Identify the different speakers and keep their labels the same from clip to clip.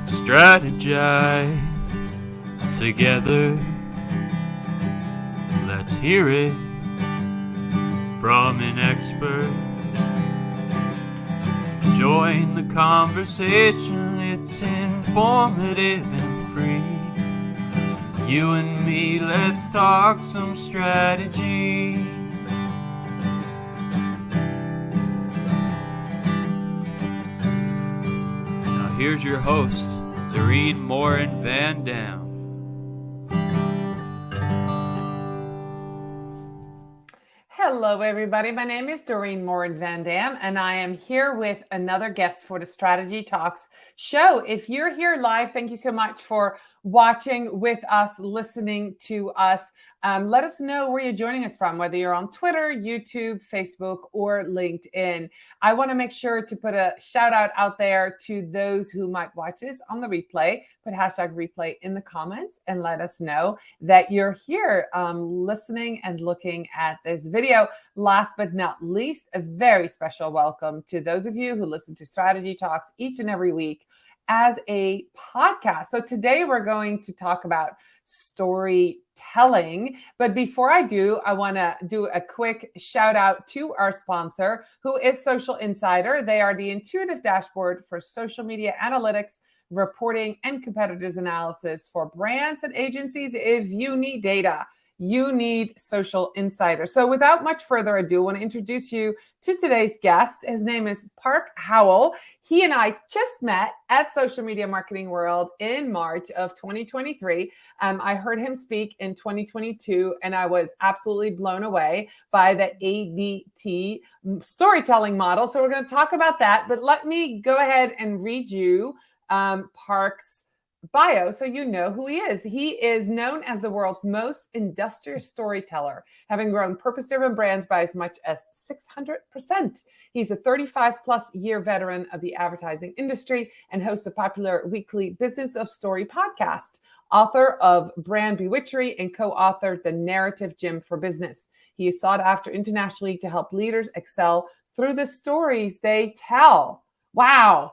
Speaker 1: Let's strategize together. Let's hear it from an expert. Join the conversation, it's informative and free. You and me, let's talk some strategy. Now here's your host, Morin-van.
Speaker 2: Hello, everybody. My name is Morin-van, and I am here with another guest for the Strategy Talks show. If you're here live, thank you so much for watching with us, listening to us. Let us know where you're joining us from, whether you're on Twitter, YouTube, Facebook, or LinkedIn. I want to make sure to put a shout out there to those who might watch this on the replay. Put hashtag replay in the comments and let us know that you're here listening and looking at this video. Last but not least, a very special welcome to those of you who listen to Strategy Talks each and every week as a podcast. So today we're going to talk about storytelling. But before I do, I want to do a quick shout out to our sponsor, who is Social Insider. They are the intuitive dashboard for social media analytics, reporting, and competitors analysis for brands and agencies. If you need data, you need Social Insider. So without much further ado, I want to introduce you to today's guest. His name is Park Howell. He and I just met at Social Media Marketing World in March of 2023. I heard him speak in 2022, and I was absolutely blown away by the ABT storytelling model. So we're going to talk about that, but let me go ahead and read you Park's bio so you know who he is. He is known as the world's most industrious storyteller, having grown purpose-driven brands by as much as 600%. He's a 35-plus year veteran of the advertising industry and hosts a popular weekly Business of Story podcast, author of Brand Bewitchery, and co-authored The Narrative Gym for Business. He is sought after internationally to help leaders excel through the stories they tell. Wow.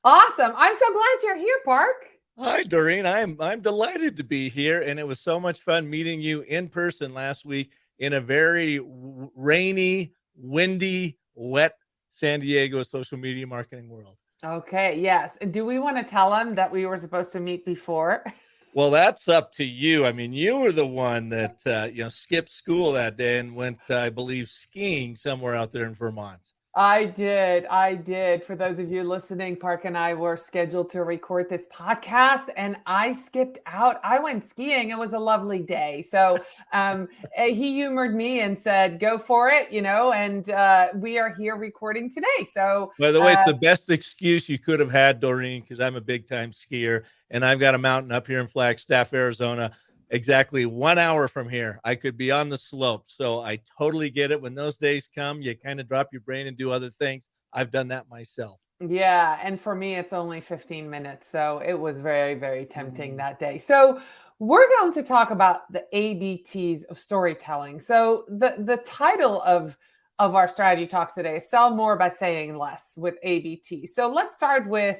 Speaker 2: Awesome. I'm so glad you're here, Park.
Speaker 3: Hi, Doreen. I'm delighted to be here, and it was so much fun meeting you in person last week in a very rainy, windy, wet San Diego social media marketing world.
Speaker 2: Okay, yes. And do we want to tell them that we were supposed to meet before?
Speaker 3: Well, that's up to you. I mean, you were the one that skipped school that day and went, I believe, skiing somewhere out there in Vermont.
Speaker 2: I did. For those of you listening, Park and I were scheduled to record this podcast, and I skipped out. I went skiing. It was a lovely day. So he humored me and said, go for it, and we are here recording today. So
Speaker 3: by the way, it's the best excuse you could have had, Doreen, because I'm a big time skier, and I've got a mountain up here in Flagstaff, Arizona, exactly 1 hour from here. I could be on the slope. So I totally get it. When those days come, you kind of drop your brain and do other things. I've done that myself.
Speaker 2: Yeah. And for me, it's only 15 minutes. So it was very, very tempting that day. So we're going to talk about the ABTs of storytelling. So the title of our strategy talks today is Sell More by Saying Less with ABT. So let's start with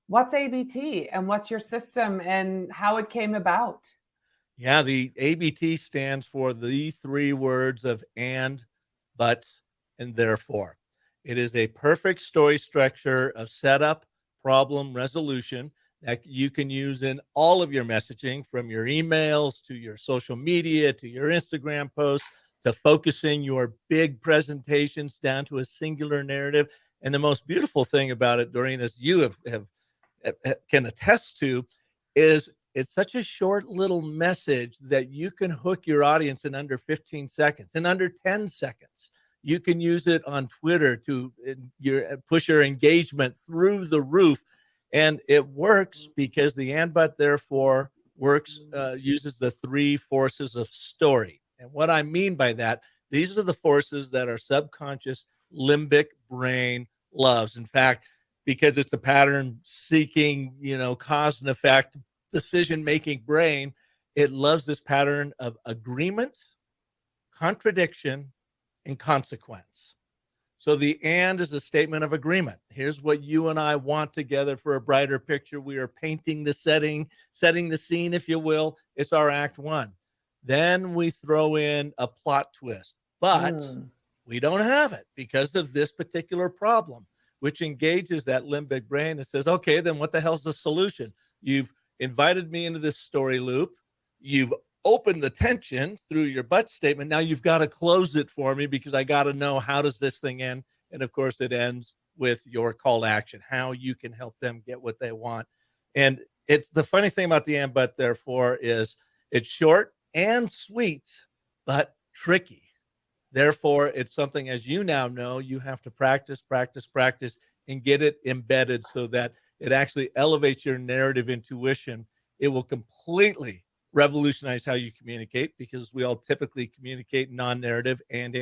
Speaker 2: what's ABT and what's your system and how it came about.
Speaker 3: Yeah, the ABT stands for the three words of and, but, and therefore. It is a perfect story structure of setup, problem, resolution that you can use in all of your messaging, from your emails to your social media to your Instagram posts to focusing your big presentations down to a singular narrative. And the most beautiful thing about it, Doreen, as you can attest to, is it's such a short little message that you can hook your audience in under 15 seconds, in under 10 seconds. You can use it on Twitter to push your engagement through the roof. And it works because the and, but, therefore works, uses the three forces of story. And what I mean by that, these are the forces that our subconscious limbic brain loves. In fact, because it's a pattern seeking, cause and effect, decision-making brain, it loves this pattern of agreement, contradiction, and consequence. So the and is a statement of agreement. Here's what you and I want together for a brighter picture. We are painting the setting the scene, if you will. It's our act one. Then we throw in a plot twist, but we don't have it because of this particular problem, which engages that limbic brain and says, okay, then what the hell's the solution? You've invited me into this story loop. You've opened the tension through your but statement. Now you've got to close it for me because I got to know, how does this thing end? And of course it ends with your call to action, how you can help them get what they want. And it's the funny thing about the and, but, therefore is it's short and sweet, but tricky. Therefore, it's something, as you now know, you have to practice, and get it embedded so that it actually elevates your narrative intuition. It will completely revolutionize how you communicate, because we all typically communicate non-narrative and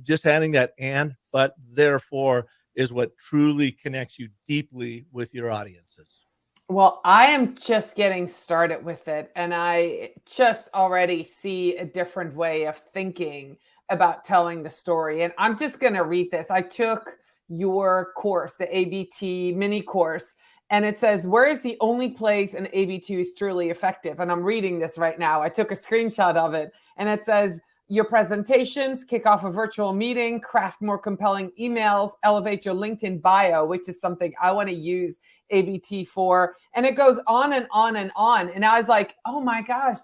Speaker 3: just adding that and, but, therefore is what truly connects you deeply with your audiences.
Speaker 2: Well, I am just getting started with it, and I just already see a different way of thinking about telling the story. And I'm just going to read this. I took your course, the ABT mini course, and it says, where is the only place an ABT is truly effective? And I'm reading this right now. I took a screenshot of it, and it says, your presentations, kick off a virtual meeting, craft more compelling emails, elevate your LinkedIn bio, which is something I want to use ABT for. And it goes on and on and on. And I was like, oh my gosh,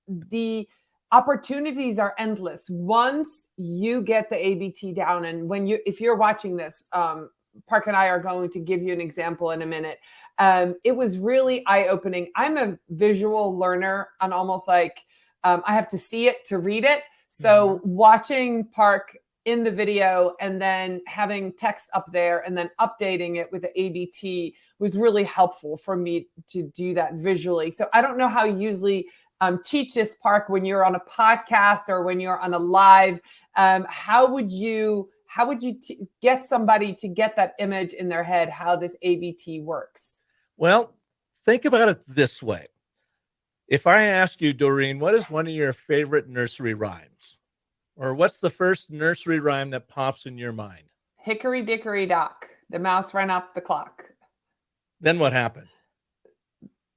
Speaker 2: the opportunities are endless once you get the ABT down. And if you're watching this, Park and I are going to give you an example in a minute. It was really eye-opening. I'm a visual learner, and almost like I have to see it to read it. So watching Park in the video and then having text up there and then updating it with the ABT was really helpful for me to do that visually. So I don't know how you usually teach this, Park, when you're on a podcast or when you're on a live. How would you get somebody to get that image in their head, how this ABT works?
Speaker 3: Well, think about it this way. If I ask you, Doreen, what is one of your favorite nursery rhymes? Or what's the first nursery rhyme that pops in your mind?
Speaker 2: Hickory dickory dock, the mouse ran up the clock.
Speaker 3: Then what happened?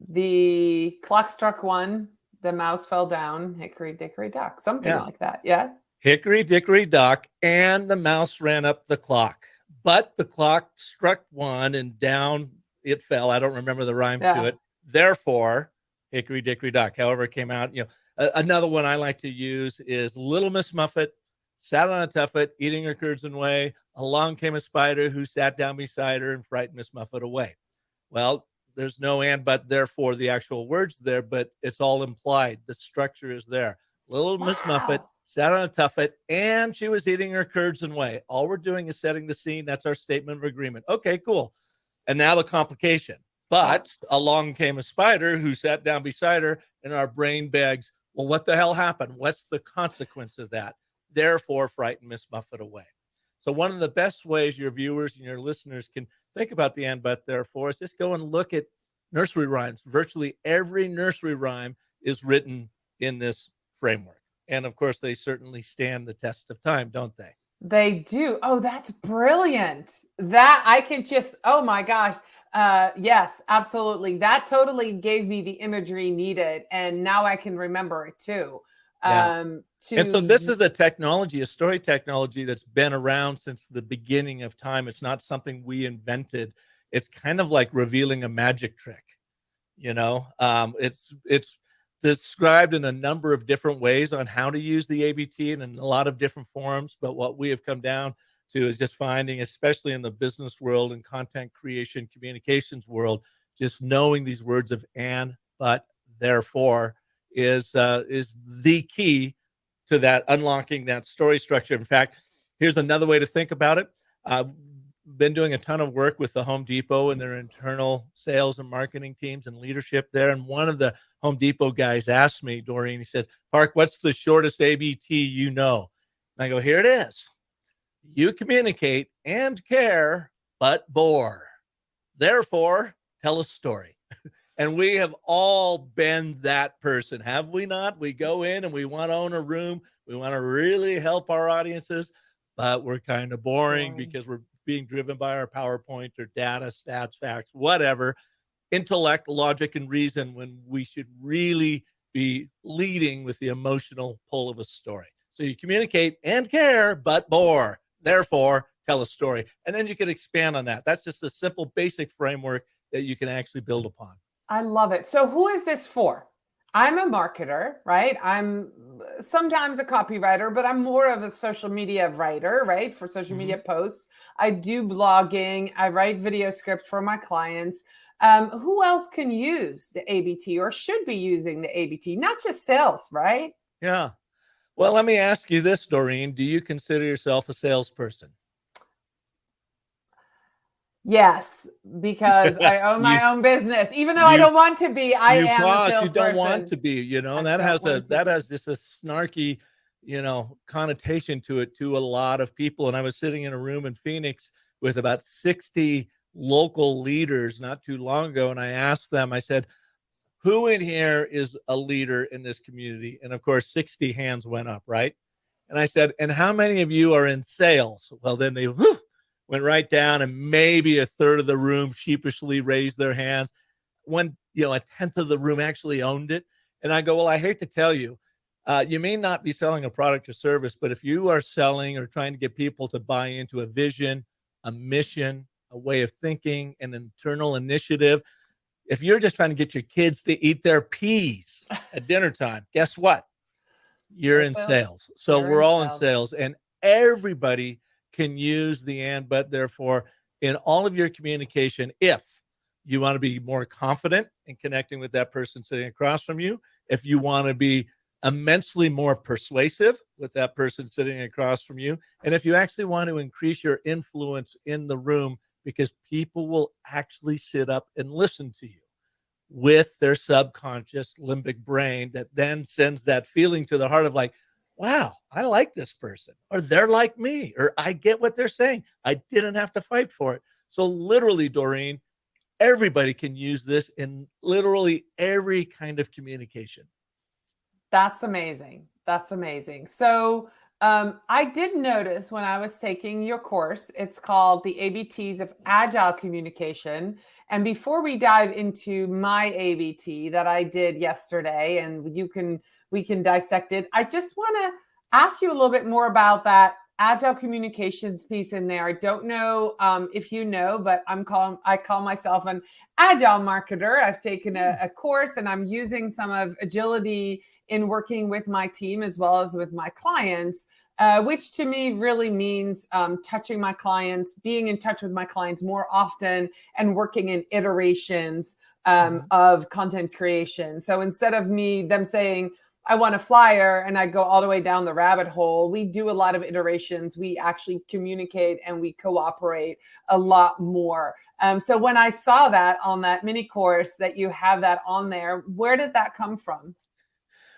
Speaker 2: The clock struck one, the mouse fell down, hickory dickory dock, something like that. Yeah.
Speaker 3: Hickory dickory dock, and the mouse ran up the clock. But the clock struck one and down it fell. I don't remember the rhyme to it. Therefore, hickory dickory dock. However it came out. Another one I like to use is Little Miss Muffet sat on a tuffet, eating her curds and whey. Along came a spider who sat down beside her and frightened Miss Muffet away. Well, there's no and, but, therefore the actual words there, but it's all implied. The structure is there. Little Miss Muffet sat on a tuffet, and she was eating her curds and whey. All we're doing is setting the scene. That's our statement of agreement. Okay, cool. And now the complication. But along came a spider who sat down beside her, and our brain begs, well, what the hell happened? What's the consequence of that? Therefore, frighten Miss Muffet away. So one of the best ways your viewers and your listeners can think about the and, but, therefore is just go and look at nursery rhymes. Virtually every nursery rhyme is written in this framework. And of course, they certainly stand the test of time, don't they?
Speaker 2: They do. Oh, that's brilliant. That I can just, oh my gosh. Yes, absolutely. That totally gave me the imagery needed. And now I can remember it too.
Speaker 3: And so this is a story technology that's been around since the beginning of time. It's not something we invented. It's kind of like revealing a magic trick. It's described in a number of different ways on how to use the ABT and in a lot of different forms. But what we have come down to is just finding, especially in the business world and content creation, communications world, just knowing these words of and, but, therefore is the key to that, unlocking that story structure. In fact, here's another way to think about it. Been doing a ton of work with the Home Depot and their internal sales and marketing teams and leadership there. And one of the Home Depot guys asked me, Doreen, he says, Park, what's the shortest ABT you know? And I go, here it is. You communicate and care, but bore. Therefore, tell a story. And we have all been that person, have we not? We go in and we want to own a room. We want to really help our audiences, but we're kind of boring because we're being driven by our PowerPoint or data, stats, facts, whatever, intellect, logic, and reason, when we should really be leading with the emotional pull of a story. So you communicate and care, but bore. Therefore, tell a story. And then you can expand on that. That's just a simple, basic framework that you can actually build upon.
Speaker 2: I love it. So who is this for? I'm a marketer, right? I'm sometimes a copywriter, but I'm more of a social media writer, right? For social media posts. I do blogging. I write video scripts for my clients. Who else can use the ABT or should be using the ABT? Not just sales, right?
Speaker 3: Yeah. Well, let me ask you this, Doreen. Do you consider yourself a salesperson?
Speaker 2: Yes, because I own my own business. Even though I don't want to be, I am a salesperson.
Speaker 3: You don't want to be, and that has just a snarky, connotation to it to a lot of people. And I was sitting in a room in Phoenix with about 60 local leaders not too long ago. And I asked them, I said, who in here is a leader in this community? And of course, 60 hands went up, right? And I said, and how many of you are in sales? Well, then they went right down, and maybe a third of the room sheepishly raised their hands. When, a tenth of the room actually owned it. And I go, well, I hate to tell you, you may not be selling a product or service, but if you are selling or trying to get people to buy into a vision, a mission, a way of thinking, an internal initiative, if you're just trying to get your kids to eat their peas at dinner time, guess what? You're in sales. So we're all in sales, and everybody can use the and, but, therefore in all of your communication. If you want to be more confident in connecting with that person sitting across from you, if you want to be immensely more persuasive with that person sitting across from you, and if you actually want to increase your influence in the room, because people will actually sit up and listen to you with their subconscious limbic brain that then sends that feeling to the heart of like, wow, I like this person, or they're like me, or I get what they're saying. I didn't have to fight for it. So literally, Doreen, everybody can use this in literally every kind of communication.
Speaker 2: That's amazing. That's amazing. So I did notice when I was taking your course, it's called the ABTs of Agile Communication. And before we dive into my ABT that I did yesterday, and we can dissect it, I just want to ask you a little bit more about that Agile communications piece in there. I don't know if you know, but I call myself an Agile marketer. I've taken a course, and I'm using some of agility in working with my team as well as with my clients, which to me really means touching my clients, being in touch with my clients more often, and working in iterations of content creation. So instead of them saying, I want a flyer, and I go all the way down the rabbit hole, we do a lot of iterations. We actually communicate and we cooperate a lot more. So when I saw that on that mini course that you have that on there, where did that come from?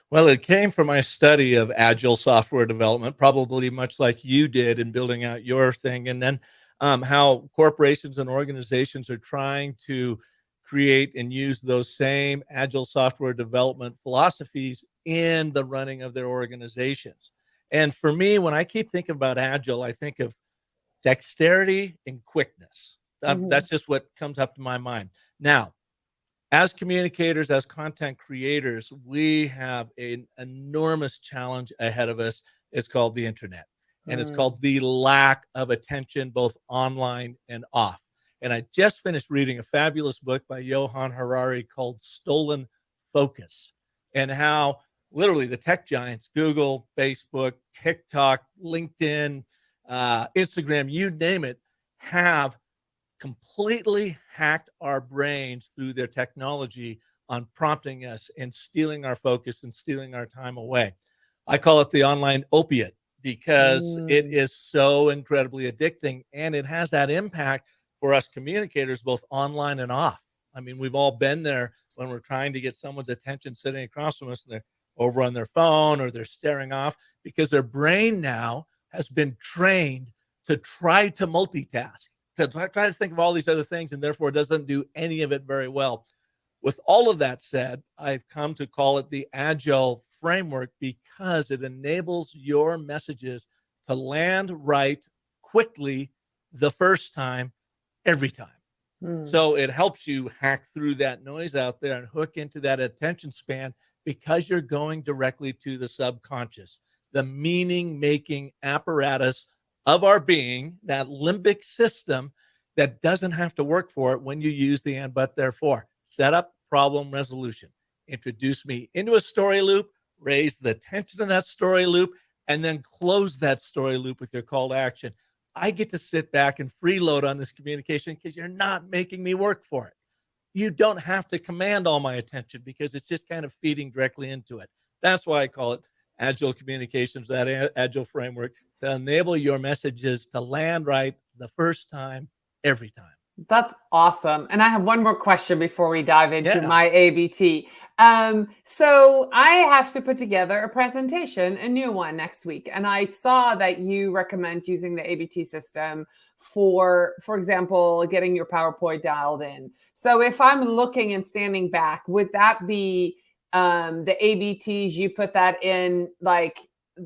Speaker 3: Well, it came from my study of agile software development, probably much like you did in building out your thing. And then how corporations and organizations are trying to create and use those same agile software development philosophies in the running of their organizations. And for me, when I keep thinking about agile, I think of dexterity and quickness. That's just what comes up to my mind. Now, as communicators, as content creators, we have an enormous challenge ahead of us. It's called the internet, and it's called the lack of attention, both online and off. And I just finished reading a fabulous book by Johan Harari called Stolen Focus, and how literally the tech giants, Google, Facebook, TikTok, LinkedIn, Instagram, you name it, have completely hacked our brains through their technology on prompting us and stealing our focus and stealing our time away. I call it the online opiate because it is so incredibly addicting, and it has that impact for us communicators, both online and off. I mean, we've all been there when we're trying to get someone's attention sitting across from us, and they're over on their phone or they're staring off because their brain now has been trained to try to multitask, to try to think of all these other things, and therefore doesn't do any of it very well. With all of that said, I've come to call it the Agile framework because it enables your messages to land right quickly the first time, every time. So it helps you hack through that noise out there and hook into that attention span because you're going directly to the subconscious, the meaning-making apparatus of our being, that limbic system that doesn't have to work for it when you use the and, but, therefore. Setup, problem, resolution. Introduce me into a story loop, raise the tension of that story loop, and then close that story loop with your call to action. I get to sit back and freeload on this communication because you're not making me work for it. You don't have to command all my attention because it's just kind of feeding directly into it. That's why I call it agile communications, that agile framework, to enable your messages to land right the first time, every time.
Speaker 2: That's awesome. And I have one more question before we dive into my ABT. So I have to put together a presentation, a new one next week. And I saw that you recommend using the ABT system for example, getting your PowerPoint dialed in. So if I'm looking and standing back, would that be the ABTs? You put that in, like,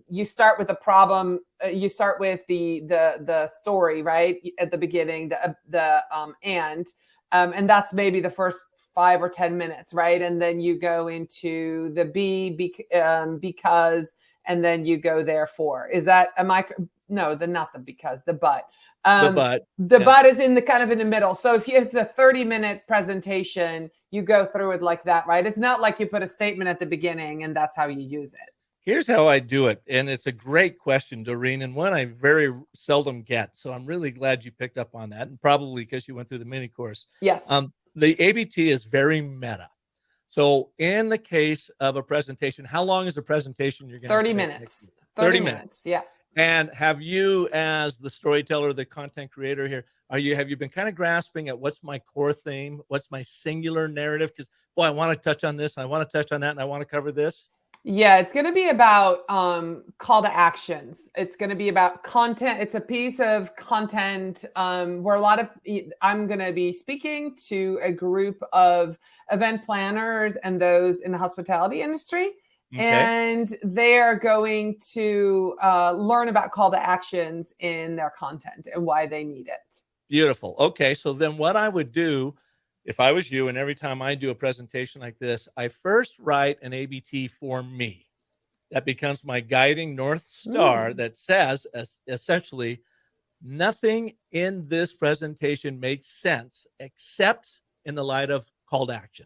Speaker 2: you start with the problem, you start with the story right at the beginning, and that's maybe the first 5 or 10 minutes, right? And then you go into the because, and then you go therefore. Is that not the because, the but. The but is in the kind of in the middle. So if it's a 30-minute presentation, you go through it like that, right? It's not like you put a statement at the beginning and that's how you use it.
Speaker 3: Here's how I do it. And it's a great question, Doreen, and one I very seldom get. So I'm really glad you picked up on that, and probably because you went through the mini course.
Speaker 2: Yes.
Speaker 3: The ABT is very meta. So in the case of a presentation, how long is the presentation you're going to
Speaker 2: 30 minutes. 30 minutes. Yeah.
Speaker 3: And have you, as the storyteller, the content creator here, have you been kind of grasping at what's my core theme? What's my singular narrative? Because, boy, I want to touch on this, and I want to touch on that, and I want to cover this.
Speaker 2: Yeah, it's going to be about call to actions. It's going to be about content. It's a piece of content where I'm going to be speaking to a group of event planners and those in the hospitality industry. Okay. And they are going to learn about call to actions in their content and why they need it.
Speaker 3: Beautiful. Okay, so then what I would do if I was you, and every time I do a presentation like this, I first write an ABT for me. That becomes my guiding North Star that says, essentially, nothing in this presentation makes sense except in the light of call to action.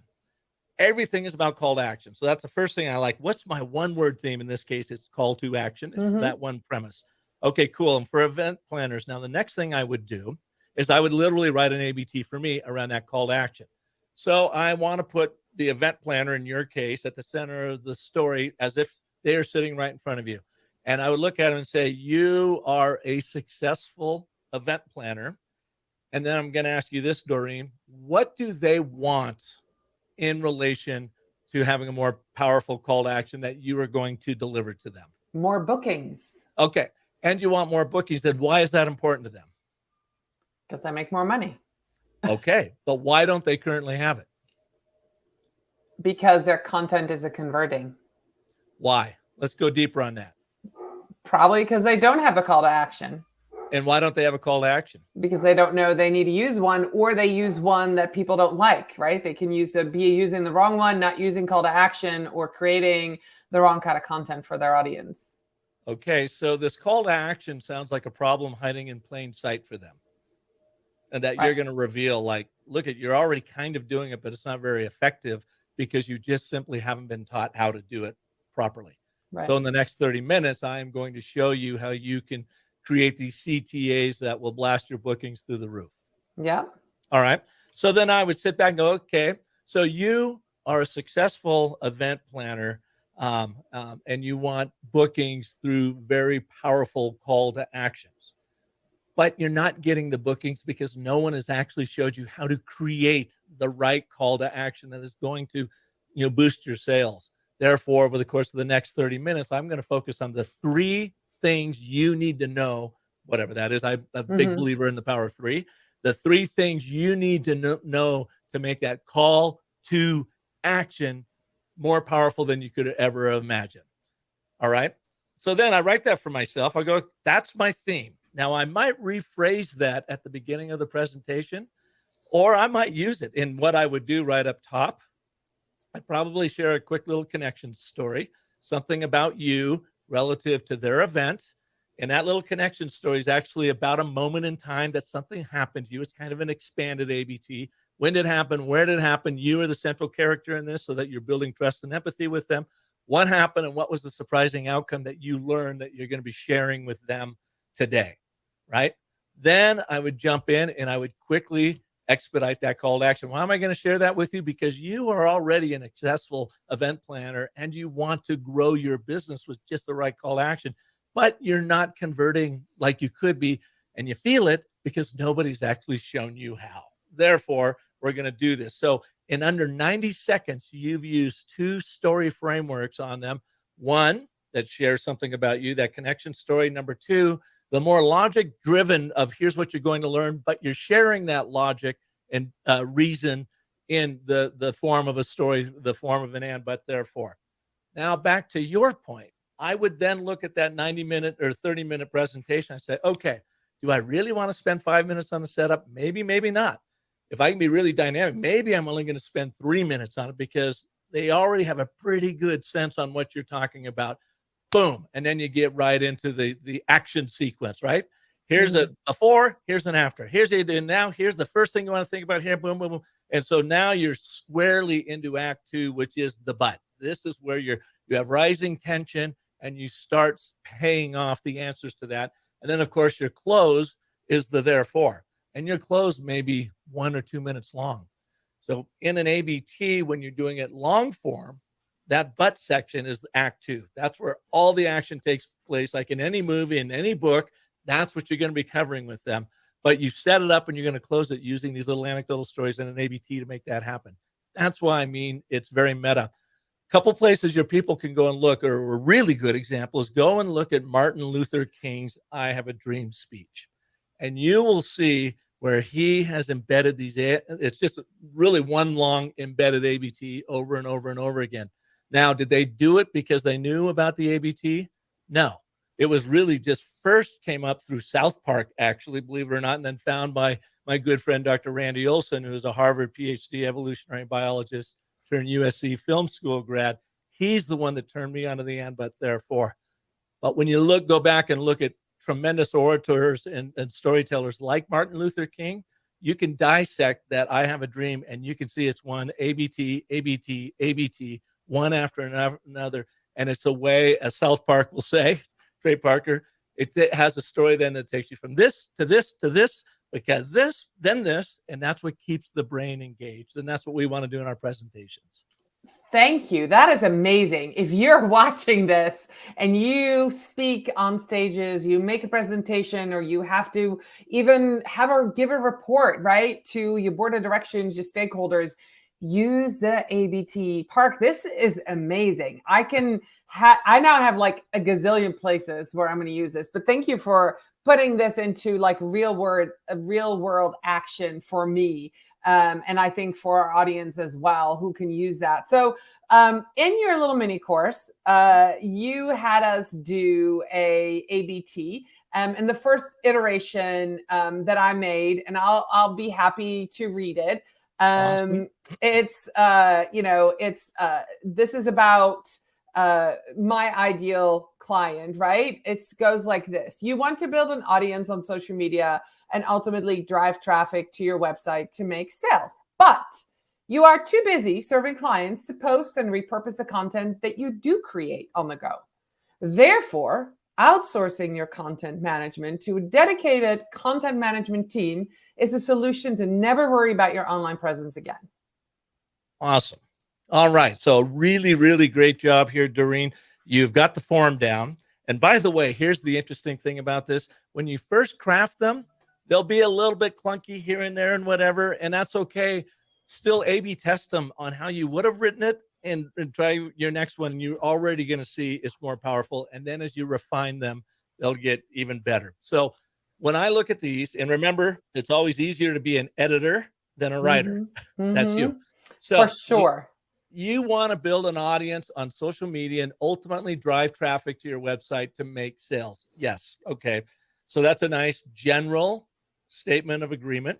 Speaker 3: Everything is about call to action. So that's the first thing I like. What's my one-word theme? In this case, it's call to action. It's that one premise. Okay, cool. And for event planners, now the next thing I would do is I would literally write an ABT for me around that call to action. So I want to put the event planner, in your case, at the center of the story as if they are sitting right in front of you. And I would look at them and say, you are a successful event planner. And then I'm going to ask you this, Doreen, what do they want in relation to having a more powerful call to action that you are going to deliver to them?
Speaker 2: More bookings.
Speaker 3: Okay. And you want more bookings. Then why is that important to them?
Speaker 2: Because they make more money.
Speaker 3: Okay. But why don't they currently have it?
Speaker 2: Because their content isn't converting.
Speaker 3: Why? Let's go deeper on that.
Speaker 2: Probably because they don't have a call to action.
Speaker 3: And why don't they have a call to action?
Speaker 2: Because they don't know they need to use one, or they use one that people don't like, right? They can be using the wrong one, not using call to action, or creating the wrong kind of content for their audience.
Speaker 3: Okay. So this call to action sounds like a problem hiding in plain sight for them. And that you're going to reveal, like, look, you're already kind of doing it, but it's not very effective because you just simply haven't been taught how to do it properly. Right. So in the next 30 minutes, I am going to show you how you can create these CTAs that will blast your bookings through the roof.
Speaker 2: Yeah.
Speaker 3: All right. So then I would sit back and go, okay, so you are a successful event planner and you want bookings through very powerful call to actions. But you're not getting the bookings because no one has actually showed you how to create the right call to action that is going to, boost your sales. Therefore, over the course of the next 30 minutes, I'm going to focus on the 3 things you need to know, whatever that is. I'm a big believer in the power of 3. The 3 things you need to know to make that call to action more powerful than you could ever imagine. All right. So then I write that for myself. I go, that's my theme. Now I might rephrase that at the beginning of the presentation, or I might use it in what I would do right up top. I'd probably share a quick little connection story, something about you relative to their event. And that little connection story is actually about a moment in time that something happened to you. It's kind of an expanded ABT. When did it happen? Where did it happen? You are the central character in this so that you're building trust and empathy with them. What happened and what was the surprising outcome that you learned that you're going to be sharing with them today, right? Then I would jump in and I would quickly expedite that call to action. Why am I going to share that with you? Because you are already an successful event planner and you want to grow your business with just the right call to action, but you're not converting like you could be, and you feel it because nobody's actually shown you how. Therefore, we're going to do this. So in under 90 seconds, you've used 2 story frameworks on them. One that shares something about you, that connection story. Number 2, the more logic driven of here's what you're going to learn, but you're sharing that logic and reason in the form of a story, the form of an and, but therefore. Now back to your point, I would then look at that 90-minute or 30-minute presentation. I say, okay, do I really want to spend 5 minutes on the setup? Maybe, maybe not. If I can be really dynamic, maybe I'm only going to spend 3 minutes on it because they already have a pretty good sense on what you're talking about. Boom. And then you get right into the action sequence, right? Here's a before, here's an after. Here's what you do now. Here's the first thing you want to think about here. Boom, boom, boom. And so now you're squarely into Act 2, which is the but. This is where you have rising tension and you start paying off the answers to that. And then, of course, your close is the therefore. And your close may be 1 or 2 minutes long. So in an ABT, when you're doing it long form, that but section is Act 2. That's where all the action takes place. Like in any movie, in any book, that's what you're going to be covering with them. But you set it up and you're going to close it using these little anecdotal stories in an ABT to make that happen. That's why I mean it's very meta. Couple places your people can go and look, or a really good example is go and look at Martin Luther King's I Have a Dream speech. And you will see where he has embedded these, it's just really one long embedded ABT over and over and over again. Now, did they do it because they knew about the ABT? No. It was really just first came up through South Park, actually, believe it or not, and then found by my good friend, Dr. Randy Olson, who is a Harvard PhD evolutionary biologist turned USC film school grad. He's the one that turned me onto the and, but therefore. But when you go back and look at tremendous orators and storytellers like Martin Luther King, you can dissect that I Have a Dream, and you can see it's one ABT, ABT, ABT, one after another. And it's a way, as South Park will say, Trey Parker, it has a story then that takes you from this to this to this, because this, then this, and that's what keeps the brain engaged. And that's what we want to do in our presentations.
Speaker 2: Thank you. That is amazing. If you're watching this and you speak on stages, you make a presentation, or you have to even give a report, right, to your board of directors, your stakeholders, use the ABT. Park, this is amazing. I now have like a gazillion places where I'm going to use this, but thank you for putting this into like real world action for me. And I think for our audience as well, who can use that. So in your little mini course, you had us do a ABT. And the first iteration that I made, and I'll be happy to read it.
Speaker 3: Awesome.
Speaker 2: It's this is about my ideal client, right? It goes like this. You want to build an audience on social media and ultimately drive traffic to your website to make sales. But you are too busy serving clients to post and repurpose the content that you do create on the go. Therefore, outsourcing your content management to a dedicated content management team is a solution to never worry about your online presence again.
Speaker 3: Awesome. All right. So really, really great job here, Doreen. You've got the form down. And by the way, here's the interesting thing about this. When you first craft them, they'll be a little bit clunky here and there and whatever, and that's okay. Still A/B test them on how you would have written it and try your next one. You're already going to see it's more powerful. And then as you refine them, they'll get even better. So when I look at these, and remember, it's always easier to be an editor than a writer.
Speaker 2: Mm-hmm.
Speaker 3: That's you. So
Speaker 2: for sure.
Speaker 3: you want to build an audience on social media and ultimately drive traffic to your website to make sales. Yes. Okay. So that's a nice general statement of agreement.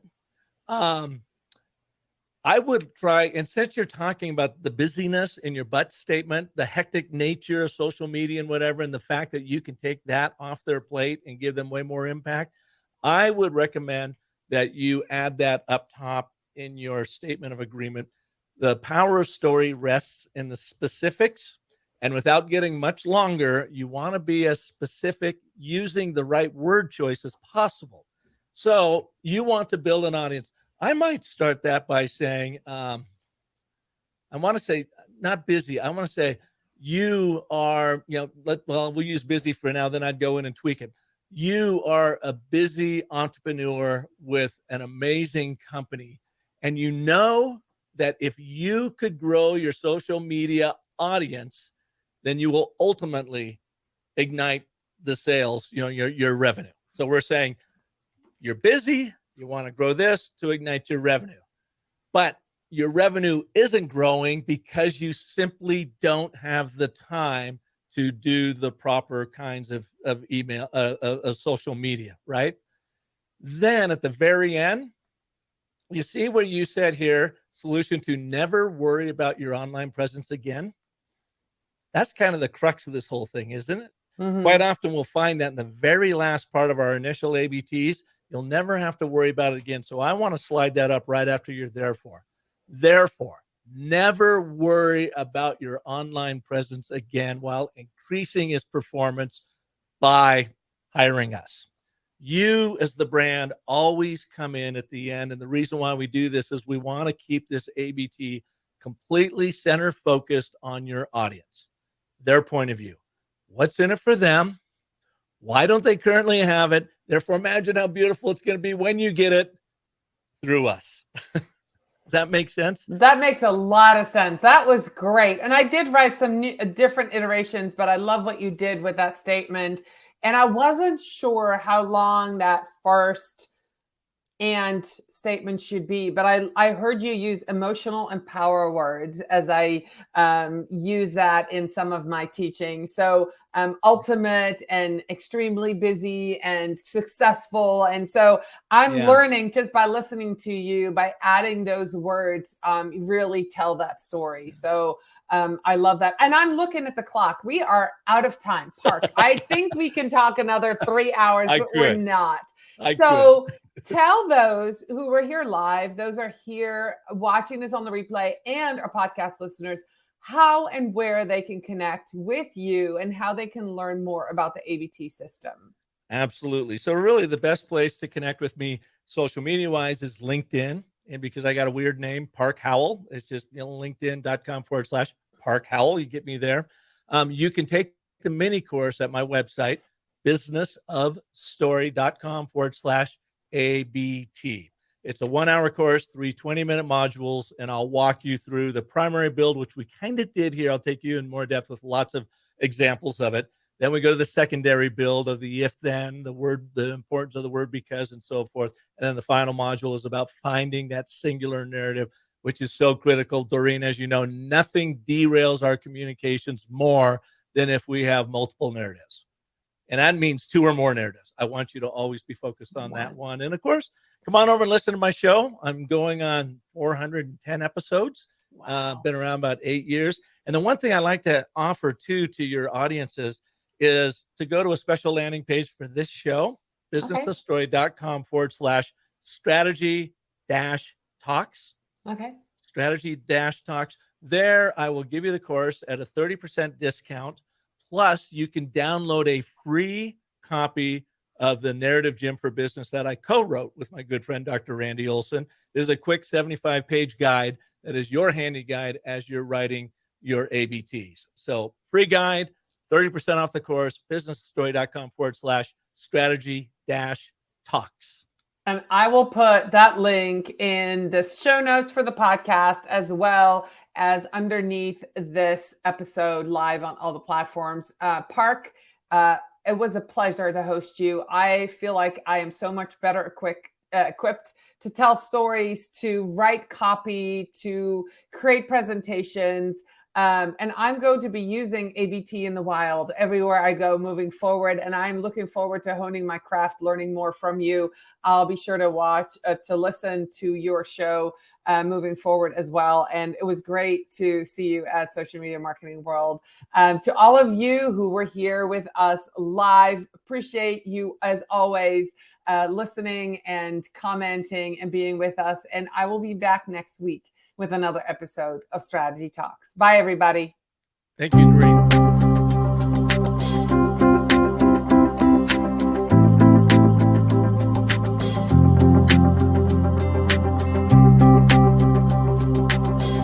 Speaker 3: I would try, and since you're talking about the busyness in your but statement, the hectic nature of social media and whatever, and the fact that you can take that off their plate and give them way more impact, I would recommend that you add that up top in your statement of agreement. The power of story rests in the specifics. And without getting much longer, you want to be as specific using the right word choice as possible. So you want to build an audience. I might start that by saying, I want to say not busy. I want to say you are, we'll use busy for now. Then I'd go in and tweak it. You are a busy entrepreneur with an amazing company. And you know that if you could grow your social media audience, then you will ultimately ignite the sales, your revenue. So we're saying you're busy. You want to grow this to ignite your revenue, but your revenue isn't growing because you simply don't have the time to do the proper kinds of email, of social media, right? Then at the very end, you see where you said here, solution to never worry about your online presence again. That's kind of the crux of this whole thing, isn't it? Mm-hmm. Quite often we'll find that in the very last part of our initial ABTs, you'll never have to worry about it again. So I want to slide that up right after you're therefore. Therefore, never worry about your online presence again while increasing its performance by hiring us. You as the brand always come in at the end. And the reason why we do this is we want to keep this ABT completely center focused on your audience, their point of view. What's in it for them? Why don't they currently have it? Therefore, imagine how beautiful it's going to be when you get it through us. Does that make sense?
Speaker 2: That makes a lot of sense. That was great. And I did write some different iterations, but I love what you did with that statement. And I wasn't sure how long that first and statement should be, but I heard you use emotional and power words as I use that in some of my teaching. So ultimate and extremely busy and successful. And so I'm learning just by listening to you, by adding those words, really tell that story. So I love that. And I'm looking at the clock. We are out of time, Park. I think we can talk another 3 hours, but we're not. So tell those who were here live, those are here watching this on the replay, and our podcast listeners, how and where they can connect with you and how they can learn more about the ABT system.
Speaker 3: Absolutely. So really the best place to connect with me social media wise is LinkedIn. And because I got a weird name, Park Howell, it's just linkedin.com/Park Howell. You get me there. You can take the mini course at my website, businessofstory.com/ABT. It's a 1-hour course, 3 20-minute modules, and I'll walk you through the primary build, which we kind of did here. I'll take you in more depth with lots of examples of it. Then we go to the secondary build of the if then, the word, the importance of the word because, and so forth. And then the final module is about finding that singular narrative, which is so critical. Doreen, as you know, nothing derails our communications more than if we have multiple narratives. And that means 2 or more narratives. I want you to always be focused on that one. And of course, come on over and listen to my show. I'm going on 410 episodes. Been around about 8 years. And the one thing I like to offer to your audiences is to go to a special landing page for this show, businessofstory.com/strategy-talks.
Speaker 2: Okay.
Speaker 3: Strategy-talks. There, I will give you the course at a 30% discount. Plus, you can download a free copy of the Narrative Gym for Business that I co-wrote with my good friend, Dr. Randy Olson. This is a quick 75-page guide that is your handy guide as you're writing your ABTs. So free guide, 30% off the course, businessstory.com/strategy-talks.
Speaker 2: And I will put that link in the show notes for the podcast, as well as underneath this episode live on all the platforms. Park, it was a pleasure to host you. I feel like I am so much better equipped to tell stories, to write copy, to create presentations. And I'm going to be using ABT in the wild everywhere I go moving forward. And I'm looking forward to honing my craft, learning more from you. I'll be sure to listen to your show moving forward as well. And it was great to see you at Social Media Marketing World. To all of you who were here with us live, appreciate you as always, listening and commenting and being with us. And I will be back next week with another episode of Strategy Talks. Bye, everybody.
Speaker 3: Thank you, Doreen.